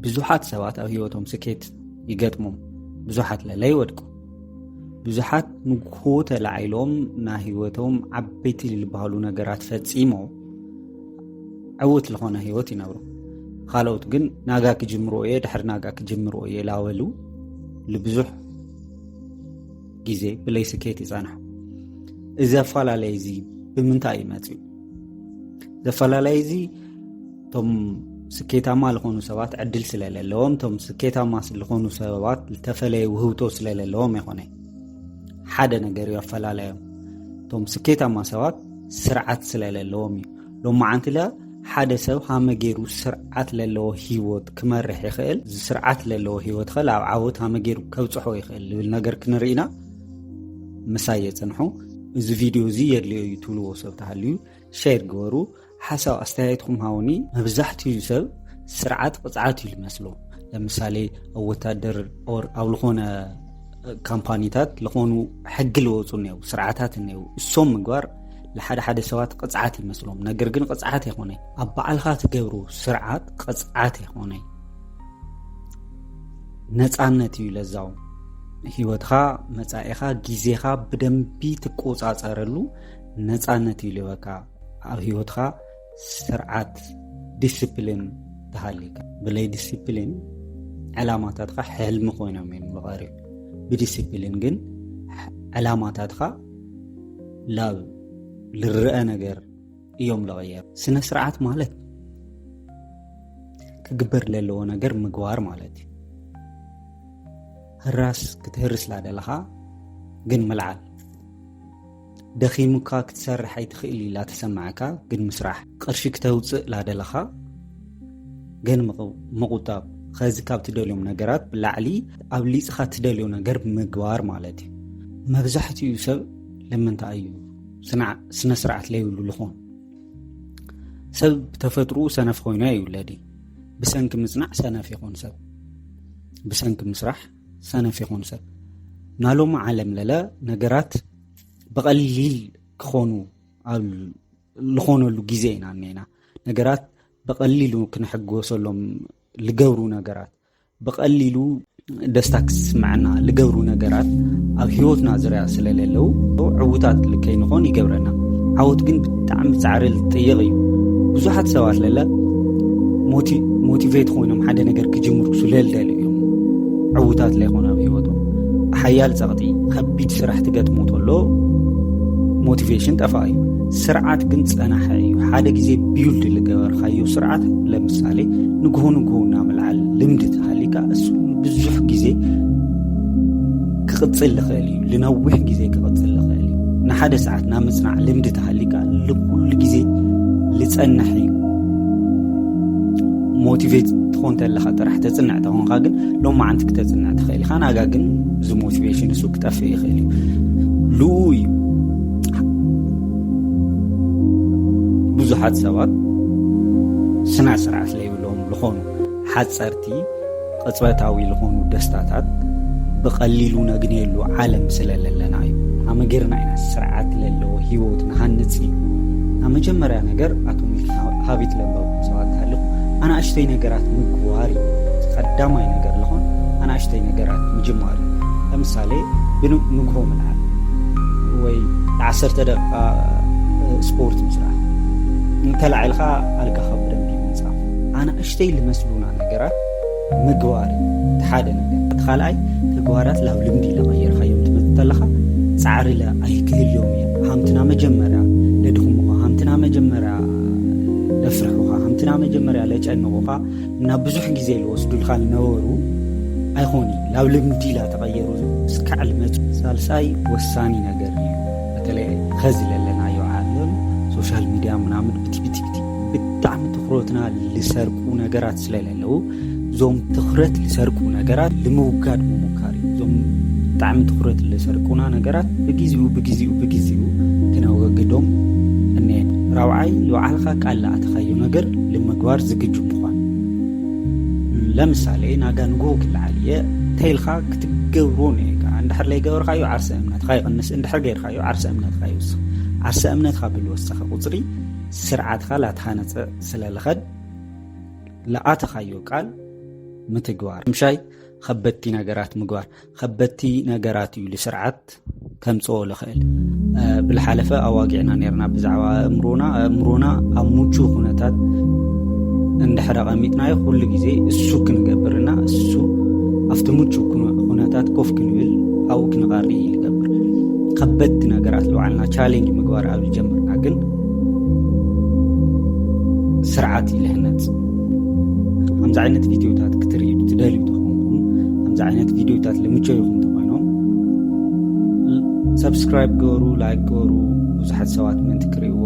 ብዙሓት ሰባት ኣብ ህይወቶም ስኬት ይገጥሞም ብዙሓት ለለ ይወድቁ ብዙሓት ንግሆ ተላዒሎም ና ህይወቶም ዓበይቲ ልባህሉ ነገራት ፈጺሞ ዕውት ለኾነ ህይወት ይነብሩ ካልኦት ግን ናጋ ክጅምሮ እየ ድሕሪ ናጋ ክጅምሮ እየ ላወሉ ልብዙሕ ጊዜ ብለይ ስኬት ይጸንሑ እዚ ኣፈላላይ እዚ ብምንታይ ይመጽኡ ዘፈላላይ እዚ ቶም ስኬታማ ለኾኑ ሰባት ዕድል ስለለለዎም ቶም ስኬታማ ለኾኑ ሰባት ዝተፈለየ ውህብቶ ስለለለዎም ይኾነ ሓደ ነገር ያፈላላዮም ቶም ስኬታማ ሰባት ስርዓት ስለለለዎም እዩ ሎማዓንቲ ለ ሓደ ሰብ ሃመገሩ ስርዓት ለለዎ ህይወት ክመርሕ ይኽእል ስርዓት ለለዎ ህይወት ኸል ኣብ ዓወት ሃመገሩ ከብጽሖ ይኽእል ልብል ነገር ክንርኢና ምሳይ የጽንሑ እዚ ቪድዮ እዚ የድልዮ እዩ ትብልዎ ሰብ ተሃልዩ ሼር ግበሩ ሓሳብ ኣስተያየትኩም ሃውኒ መብዛሕትኡ ሰብ ስርዓት ቅጽዓት እዩ ልመስሎ ለምሳሌ ኣብ ወታደር ኦር ኣብ ልኾነ ካምፓኒታት ለኾኑ ሕጊ ልወፁ እኒአው ስርዓታት እኒአው እሶም ምግባር ለሓደ ሰባት ቅጽዓት ይመስሎም ነገር ግን ቅጽዓት ይኾነ ኣብ በዓልኻ ትገብሩ ስርዓት ቅጽዓት ይኾነ ነፃነት እዩ ለዛው ህይወትኻ መጻኢኻ ጊዜኻ ብደንቢ ትቆጻጸረሉ ነፃነት እዩ ልበካ ኣብ ህይወትኻ ስርዓት ዲሲፕሊን ተሃሊካ ብለይ ዲሲፕሊን ዕላማታትኻ ሕልሚ ኮይኖም እዮም ዝቐርብ ብዲሲፕሊን ግን ዕላማታትኻ ላብ ልርአ ነገር እዮም ለቐየር ስነ ስርዓት ማለት ክግበር ለለዎ ነገር ምግባር ማለት እዩ ህራስ ክትህርስ ላደለኻ ግን ምልዓል ደኺሙካ ክትሰርሕ ኣይትኽእል ኢላ ተሰማዕካ ግን ምስራሕ ቅርሺ ክተውፅእ ላደለኻ ግን ምቁጣብ ከዚ ካብ ትደልዮም ነገራት ብላዕሊ ኣብ ሊጽኻ ትደልዮ ነገር ምግባር ማለት እዩ መብዛሕትኡ ሰብ ለምንታይ እዩ ስነ ስርዓት ለይብሉ ልኾን ሰብ ተፈጥሩ ሰነፍ ኮይኑ ይውለዲ ብሰንኪ ምጽናዕ ሰነፍ ይኾን ሰብ ብሰንኪ ምስራሕ ሰነፍ ይኾን ሰብ ናሎም ዓለም ለለ ነገራት በቐሊል ክኾኑ ኣብ ልኾነሉ ጊዜ ኢና እኔና ነገራት በቐሊሉ ክንሕግወሰሎም ልገብሩ ነገራት በቐሊሉ ደስታ ክስማዕና ልገብሩ ነገራት ኣብ ህይወትና ዝርያ ስለለለው ዕውታት ልከይንኾን ይገብረና ዓወት ግን ብጣዕሚ ጻዕሪ ልጠይቕ እዩ ብዙሓት ሰባት ለለ ሞቲቬት ኮይኖም ሓደ ነገር ክጅምሩ ስለልደል እዮም ዕውታት ለይኾኑ ኣብ ህይወቶም ሓያል ጸቕጢ ከቢድ ስራሕ ትገጥሙ ተሎ ሞቲቬሽን ጠፋ እዩ ስርዓት ግን ጸናሐ እዩ ሓደ ጊዜ ቢውልድ ልገበርካዮ ስርዓት ለምሳሌ ንግሆ እናመልዓል ልምዲ ተሃሊካ እሱ ብዙሕ ጊዜ ክቕጽል ልኽእል እዩ ልነዊሕ ጊዜ ክቕጽል ልኽእል እዩ ንሓደ ሰዓት ናብ ምጽናዕ ልምዲ ተሃሊካ ልኩሉ ጊዜ ልጸንሕ እዩ ሞቲቬት ትኾን ተለኻ ጥራሕ ተጽንዕ ተኾንካ ግን ሎማዓንቲ ክተጽንዕ ትኽእል ኢኻ ናጋ ግን እዚ ሞቲቬሽን እሱ ክጠፍእ ይኽእል እዩ ልኡ እዩ ብዙሓት ሰባት ስነ ስርዓት ለይብሎም ልኾኑ ሓጸርቲ ቅጽበታዊ ልኾኑ ደስታታት ብቐሊሉ ነግንየሉ ዓለም ስለለለና እዩ ኣመጌርና ኢና ስርዓት ለለዎ ህይወት ንሃንጽ እዩ ኣብ መጀመርያ ነገር ኣቶሚክ ሃቢት ለምበብ ሰባት ታልኹ ኣናእሽተይ ነገራት ምግባር እዩ ቀዳማይ ነገር ልኾን ኣናእሽተይ ነገራት ምጅማር እዩ ለምሳሌ ብንግሆ ምልዓል ወይ 10 ደቂቃ ስፖርት ምስራሕ ተላዒልኻ ኣልጋኻ ብደንቢ ምንጻፍ ኣናእሽተይ ልመስሉና ነገራት ምግባር ሓደ ነገር ተኻልኣይ ተግባራት ላብ ልምዲ ለቐየርካዮም ትመጽእ ተለኻ ጻዕሪ ኣይክህልዮም እዮም ሃምትና መጀመርያ ለድኹምኻ ሃምትና መጀመርያ ለፍርሑኻ ሃምትና መጀመርያ ለጨንቑኻ እና ብዙሕ ጊዜ ልወስዱልካ ልነበሩ ኣይኾኒ ላብ ልምዲ ላ ተቐየሩ ስካዕ ልመጹ ሳልሳይ ወሳኒ ነገር እዩ በተለይ ኸዚ ለለናዮ ዓለም ሶሻል ሚዲያ ምናምን ብጣዕሚ ትኩረትና ልሰርቁ ነገራት ስለለለው ዞም ትኩረት ልሰርቁ ነገራት ልምውጋድ ምሙካር ዞም ብጣዕሚ ትኩረት ልሰርቁና ነገራት ብግዚኡ ክነወግዶም እኔ ራውዓይ ልባዕልኻ ቃል ኣተኻዮ ነገር ልምግባር ዝግጁ ምዃን ለምሳሌ ናጋ ንግሆ ክልዓልየ ተይልኻ ክትገብሮ ነይካ እንድሕር ላይ ገበርካዮ ዓርሰ እምነትካ ይቕንስ እንድሕር ገይርካዮ ዓርሰ እምነትካ ይውስኽ ዓርሰ እምነትካ ብልወሰኸ ቁፅሪ ስርዓትካ ላተሃነፀ ስለልኸድ ለኣተኻዮ ቃል ምትግባር ምሻይ ከበቲ ነገራት ምግባር ከበቲ ነገራት እዩ ልስርዓት ከምጽኦ ልኽእል ብልሓለፈ ኣዋጊዕና ነርና ብዛዕባ እምሮና ኣብ ምቹው ኩነታት እንድሕረ ቀሚጥናዮ ኩሉ ግዜ እሱ ክንገብርና እሱ ኣብቲ ምቹው ኩነታት ኮፍ ክንብል ኣብኡ ክንቐሪ ይገብር ከበቲ ነገራት ለዋዕልና ቻሌንጅ ምግባር ኣብ ጀመርና ግን ስርዓት ይልህነጽ ከምዚ ዓይነት ቪድዮታት ክትርእዩ ትደልዩ ተኾንኩም ከምዚ ዓይነት ቪድዮታት ልምቸዩኹም ተኾይኖም ሰብስክራይብ ገበሩ ላይክ ገበሩ ብዙሓት ሰባት ምንቲ ክርእይዎ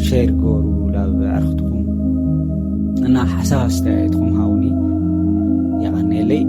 ሼር ገበሩ ላብ ኣርክትኩም እና ሓሳብ ኣስተያየትኩም ሃውኒ የቐኒየለይ